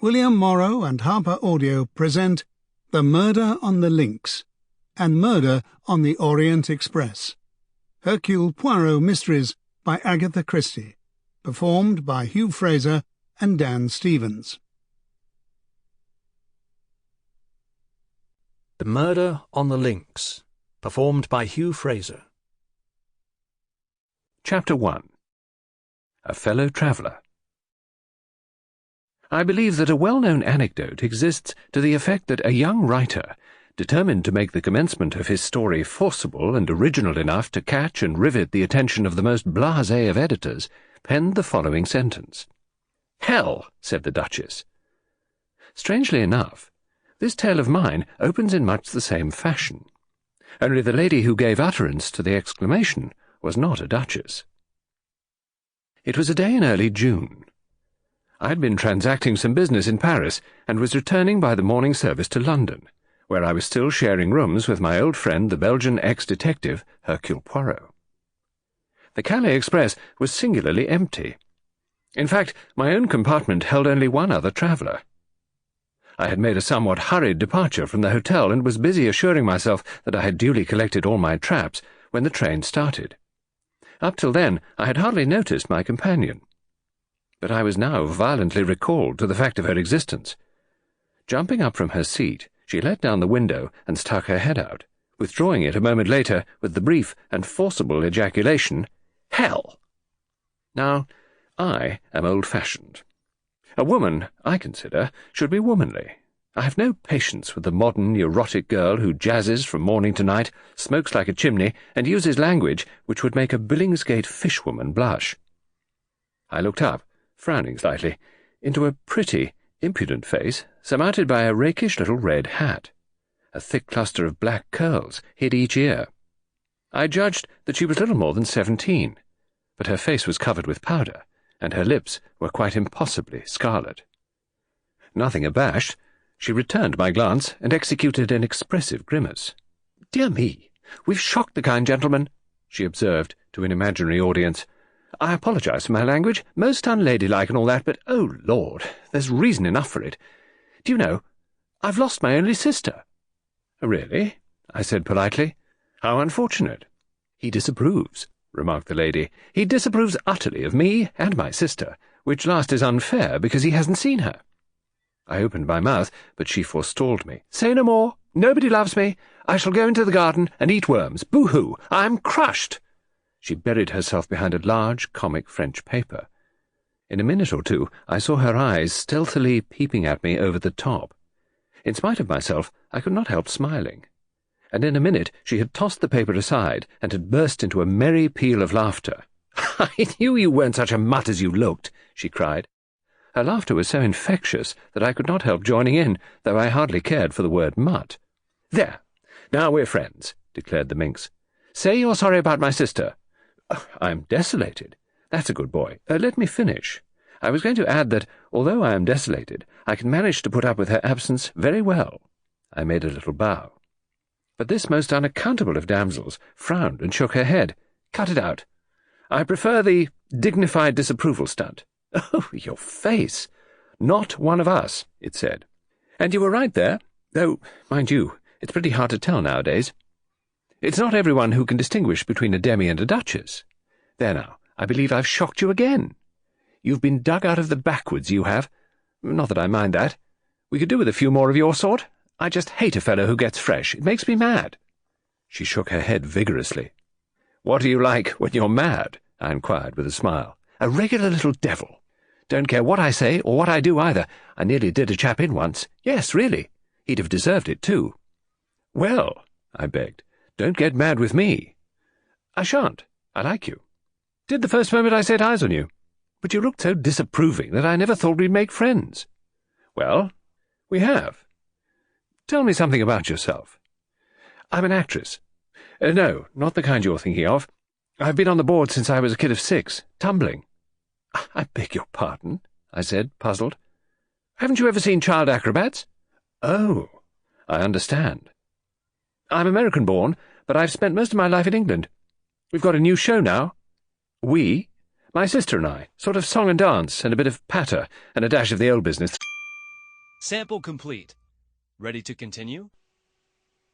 William Morrow and HarperAudio present The Murder on the Links and Murder on the Orient Express. Hercule Poirot Mysteries by Agatha Christie. Performed by Hugh Fraser and Dan Stevens. The Murder on the Links, performed by Hugh Fraser. Chapter 1. A Fellow Traveller. I believe that a well-known anecdote exists to the effect that a young writer, determined to make the commencement of his story forcible and original enough to catch and rivet the attention of the most blasé of editors, penned the following sentence. "Hell," said the Duchess. Strangely enough, this tale of mine opens in much the same fashion, only the lady who gave utterance to the exclamation was not a duchess. It was a day in early June. I had been transacting some business in Paris, and was returning by the morning service to London, where I was still sharing rooms with my old friend the Belgian ex-detective, Hercule Poirot. The Calais Express was singularly empty. In fact, my own compartment held only one other traveller. I had made a somewhat hurried departure from the hotel, and was busy assuring myself that I had duly collected all my traps when the train started. Up till then I had hardly noticed my companion, but I was now violently recalled to the fact of her existence. Jumping up from her seat, she let down the window and stuck her head out, withdrawing it a moment later with the brief and forcible ejaculation, "Hell!" Now, I am old-fashioned. A woman, I consider, should be womanly. I have no patience with the modern, neurotic girl who jazzes from morning to night, smokes like a chimney, and uses language which would make a Billingsgate fishwoman blush. I looked up, frowning slightly, into a pretty, impudent face surmounted by a rakish little red hat. A thick cluster of black curls hid each ear. I judged that she was little more than 17, but her face was covered with powder, and her lips were quite impossibly scarlet. Nothing abashed, she returned my glance and executed an expressive grimace. "Dear me, we've shocked the kind gentleman," she observed to an imaginary audience. "I apologize for my language, most unladylike and all that, but, oh Lord, there's reason enough for it. Do you know, I've lost my only sister." "Really?" I said politely. "How unfortunate." "He disapproves," remarked the lady. "He disapproves utterly of me and my sister, which last is unfair because he hasn't seen her." I opened my mouth, but she forestalled me. "Say no more. Nobody loves me. I shall go into the garden and eat worms. Boo-hoo! I'm crushed." She buried herself behind a large comic French paper. In a minute or two I saw her eyes stealthily peeping at me over the top. In spite of myself, I could not help smiling. And in a minute she had tossed the paper aside and had burst into a merry peal of laughter. "I knew you weren't such a mutt as you looked," she cried. Her laughter was so infectious that I could not help joining in, though I hardly cared for the word mutt. "There, now we're friends," declared the minx. "Say you're sorry about my sister." "I'm desolated. That's a good boy. Let me finish. I was going to add that, although I am desolated, I can manage to put up with her absence very well." I made a little bow. But this most unaccountable of damsels frowned and shook her head. "Cut it out. I prefer the dignified disapproval stunt." "Oh, your face! Not one of us," it said. "And you were right there, though, mind you, it's pretty hard to tell nowadays. It's not everyone who can distinguish between a demi and a duchess. There now, I believe I've shocked you again. You've been dug out of the backwoods, you have. Not that I mind that. We could do with a few more of your sort. I just hate a fellow who gets fresh. It makes me mad." She shook her head vigorously. "What are you like when you're mad?" I inquired with a smile. "A regular little devil. Don't care what I say or what I do either. I nearly did a chap in once. Yes, really. He'd have deserved it too." "Well," I begged, "don't get mad with me." "I shan't. I like you. Did the first moment I set eyes on you. But you looked so disapproving that I never thought we'd make friends." "Well, we have. Tell me something about yourself." "I'm an actress. No, not the kind you're thinking of. I've been on the board since I was a kid of 6, tumbling." "I beg your pardon," I said, puzzled. "Haven't you ever seen child acrobats?" "Oh, I understand." "I'm American-born, but I've spent most of my life in England. We've got a new show now." "We?" "My sister and I. Sort of song and dance, and a bit of patter, and a dash of the old business." Sample complete. Ready to continue?